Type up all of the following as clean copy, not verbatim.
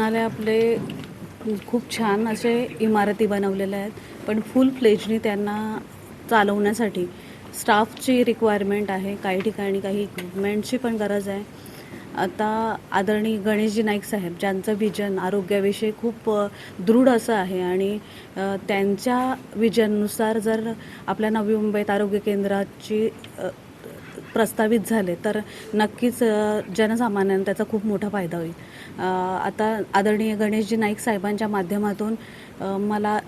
रुग्णालय आपले खूप छान असे इमारती बनवलेल्या आहेत, पण फुल फ्लेजनी त्यांना चालवण्यासाठी स्टाफची रिक्वायरमेंट आहे. काही ठिकाणी काही इक्विपमेंटची पण गरज आहे. आता आदरणीय गणेशजी नाईक साहेब, ज्यांचं विजन आरोग्याविषयी खूप दृढ असं आहे आणि त्यांच्या विजननुसार जर आपल्या नवी मुंबईत आरोग्य केंद्राची प्रस्तावित झाले तर नक्कीच जनसामान्यांना त्याचा खूप मोठा फायदा होईल. आता आदरणीय गणेशजी नाईक साहेबांच्या माध्यमातून मला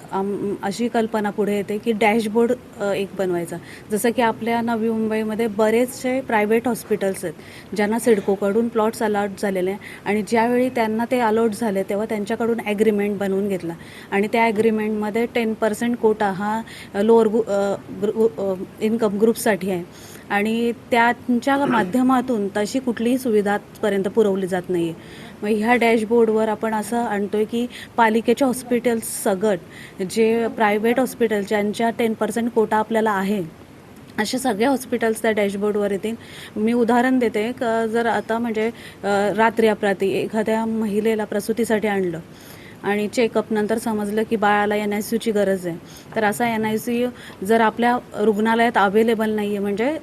अशी कल्पना पुढे येते की डॅशबोर्ड एक बनवायचा. जसं की आपल्या नवी मुंबईमध्ये बरेचसे प्रायव्हेट हॉस्पिटल्स आहेत ज्यांना सिडकोकडून प्लॉट्स अलॉट झालेले आहे आणि ज्यावेळी त्यांना ते अलॉट झाले तेव्हा त्यांच्याकडून ॲग्रीमेंट बनवून घेतला आणि त्या ॲग्रीमेंटमध्ये 10% कोटा हा लोअर इन्कम ग्रुपसाठी आहे आणि त्यांच्या माध्यमातून तशी कुठलीही सुविधा आजपर्यंत पुरवली जात नाही आहे. मग ह्या डॅशबोर्डवर आपण असं आणतो आहे की पालिकेच्या हॉस्पिटल्स सगट जे प्रायव्हेट हॉस्पिटल ज्यांच्या 10% कोटा आपल्याला आहे असे सगळे हॉस्पिटल्स त्या डॅशबोर्डवर येतील. मी उदाहरण देते जर आता म्हणजे रात्री अपरात्री एखाद्या महिलेला प्रसूतीसाठी आणलं आणि चेकअप नंतर समजलं की बाळाला NICUची गरज आहे, तर असा NICU जर आपल्या रुग्णालयात अवेलेबल नाही आहे म्हणजे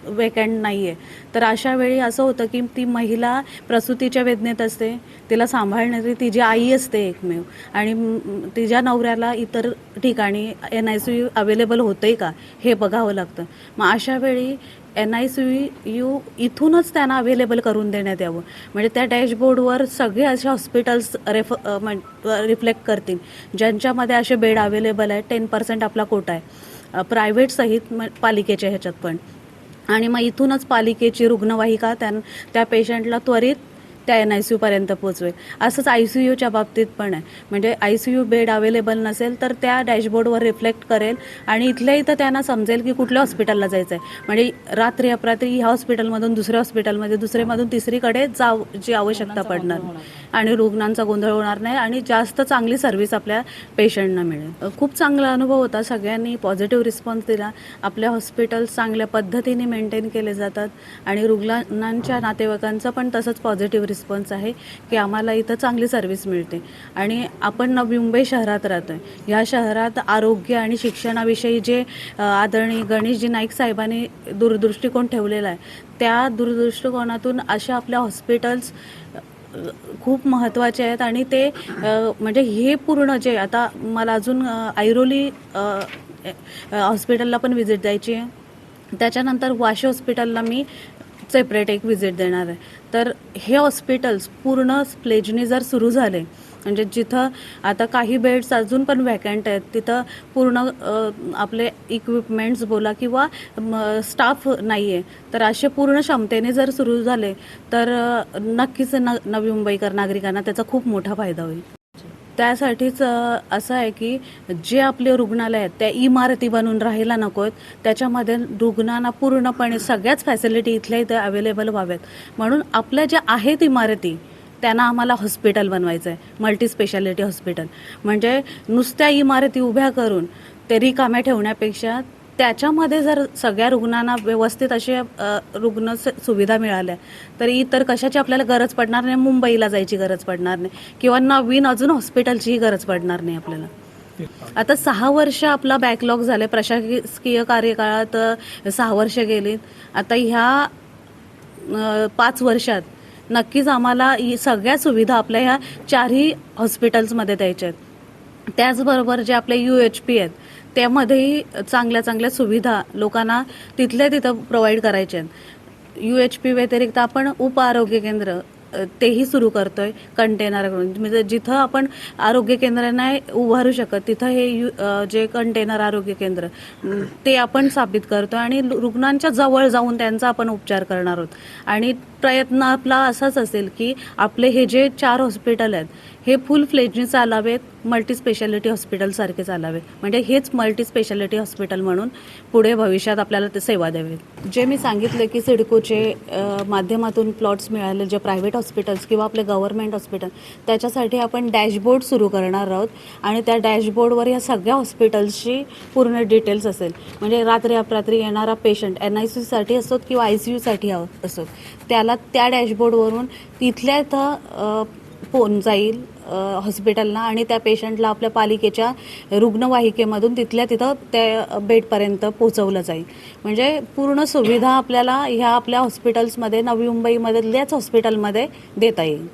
वेकंट नाही आहे, तर अशा वेळी असं होतं की ती महिला प्रसूतीच्या वेदनेत असते, तिला सांभाळणारी तिची आई असते एकमेव आणि तिच्या नवऱ्याला इतर ठिकाणी NICU अवेलेबल होतं आहे का हे बघावं लागतं. मग अशा वेळी NICU इथूनच त्यांना अवेलेबल करून देण्यात यावं. म्हणजे त्या डॅशबोर्डवर सगळे असे हॉस्पिटल्स रिफ्लेक्ट करतील ज्यांच्यामध्ये असे बेड अवेलेबल आहे. 10% आपला कोटा आहे प्रायव्हेट सहित पालिकेच्या ह्याच्यात पण, आणि मग इथूनच पालिकेची रुग्णवाहिका त्या पेशंटला त्वरित त्या NICUपर्यंत पोचवेल. असंच ICUच्या बाबतीत पण आहे. म्हणजे ICU बेड अवेलेबल नसेल तर त्या डॅशबोर्डवर रिफ्लेक्ट करेल आणि इथल्या इथं त्यांना समजेल की कुठल्या हॉस्पिटलला जायचं आहे. म्हणजे रात्री अपरात्री ह्या हॉस्पिटलमधून दुसऱ्या हॉस्पिटलमध्ये, दुसरेमधून तिसरीकडे जी आवश्यकता पडणार आणि रुग्णांचा गोंधळ होणार नाही आणि जास्त चांगली सर्व्हिस आपल्या पेशंटना मिळेल. खूप चांगला अनुभव होता. सगळ्यांनी पॉझिटिव्ह रिस्पॉन्स दिला. आपल्या हॉस्पिटल्स चांगल्या पद्धतीने मेंटेन केले जातात आणि रुग्णांच्या नातेवाईकांचं पण तसंच पॉझिटिव्ह रिस्पॉन्स आहे की आम्हाला इथं चांगली सर्व्हिस मिळते. आणि आपण नवी मुंबई शहरात राहतो आहे. ह्या शहरात आरोग्य आणि शिक्षणाविषयी जे आदरणीय गणेशजी नाईक साहेबांनी दूरदृष्टिकोन ठेवलेला आहे, त्या दूरदृष्टिकोनातून अशा आपल्या हॉस्पिटल्स खूप महत्त्वाचे आहेत आणि ते म्हणजे हे पूर्ण जे आता मला अजून ऐरोली हॉस्पिटलला पण व्हिजिट द्यायची आहे, त्याच्यानंतर वाशी हॉस्पिटलला मी सेपरेट एक व्हिजिट देणार आहे. तर हे हॉस्पिटल्स पूर्ण प्लेजनी जर सुरू झाले म्हणजे जिथं आता काही बेड्स अजून पण वॅकंट आहेत तिथं पूर्ण आपले इक्विपमेंट्स बोला किंवा स्टाफ नाही आहे, तर असे पूर्ण क्षमतेने जर सुरू झाले तर नक्कीच नवी मुंबईकर नागरिकांना त्याचा खूप मोठा फायदा होईल. त्यासाठीच असं आहे की जे आपले रुग्णालय आहेत त्या इमारती बनून राहायला नको आहेत, त्याच्यामध्ये रुग्णांना पूर्णपणे सगळ्याच फॅसिलिटी इथल्या इथे अवेलेबल व्हाव्यात. म्हणून आपल्या ज्या आहेत इमारती त्यांना आम्हाला हॉस्पिटल बनवायचं आहे, मल्टी स्पेशालिटी हॉस्पिटल. म्हणजे नुसत्या इमारती उभ्या करून ते रिकाम्या ठेवण्यापेक्षा त्याच्यामध्ये जर सगळ्या रुग्णांना व्यवस्थित अशा रुग्ण सुविधा मिळाल्या तर इतर कशाची आपल्याला गरज पडणार नाही, मुंबईला जायची गरज पडणार नाही किंवा नवीन अजून हॉस्पिटलचीही गरज पडणार नाही आपल्याला. आता 6 वर्ष आपला बॅकलॉग झाले. प्रशासकीय कार्यकाळात 6 वर्ष गेलीत. आता ह्या 5 वर्षात नक्कीच आम्हाला ही सगळ्या सुविधा आपल्या ह्या 4ही हॉस्पिटल्समध्ये द्यायच्या आहेत. त्याचबरोबर जे आपले UHP आहेत त्यामध्येही चांगल्या चांगल्या सुविधा लोकांना तिथल्या तिथं प्रोव्हाइड करायच्या आहेत. UHP व्यतिरिक्त आपण उपआरोग्य केंद्र तेही सुरू करतोय कंटेनर करून. म्हणजे जिथं आपण आरोग्य केंद्र नाही उभारू शकत तिथं हे जे कंटेनर आरोग्य केंद्र ते आपण स्थापित करतो आणि रुग्णांच्या जवळ जाऊन त्यांचा आपण उपचार करणार आहोत. आणि प्रयत्न आपला असाच असेल की आपले हे जे 4 हॉस्पिटल आहेत हे फुल फ्लेजनी चालावेत, मल्टी स्पेशालिटी हॉस्पिटलसारखे चालावेत. म्हणजे हेच मल्टी स्पेशालिटी हॉस्पिटल म्हणून पुढे भविष्यात आपल्याला ते सेवा द्यावेत. जे मी सांगितलं की सिडकोचे माध्यमातून प्लॉट्स मिळाले जे प्रायव्हेट हॉस्पिटल्स किंवा आपले गव्हर्नमेंट हॉस्पिटल, त्याच्यासाठी आपण डॅशबोर्ड सुरू करणार आहोत आणि त्या डॅशबोर्डवर या सगळ्या हॉस्पिटल्सची पूर्ण डिटेल्स असेल. म्हणजे रात्री अपरात्री येणारा पेशंट NICUसाठी असोत किंवा ICUसाठी असोत त्याला त्या डॅशबोर्डवरून तिथल्या इथं फोन जाईल हॉस्पिटलला आणि त्या पेशंटला आपल्या पालिकेच्या रुग्णवाहिकेमधून तिथल्या तिथं त्या बेडपर्यंत पोहोचवलं जाईल. म्हणजे पूर्ण सुविधा आपल्याला ह्या आपल्या हॉस्पिटल्समध्ये, नवी मुंबईमधल्याच हॉस्पिटलमध्ये देता येईल.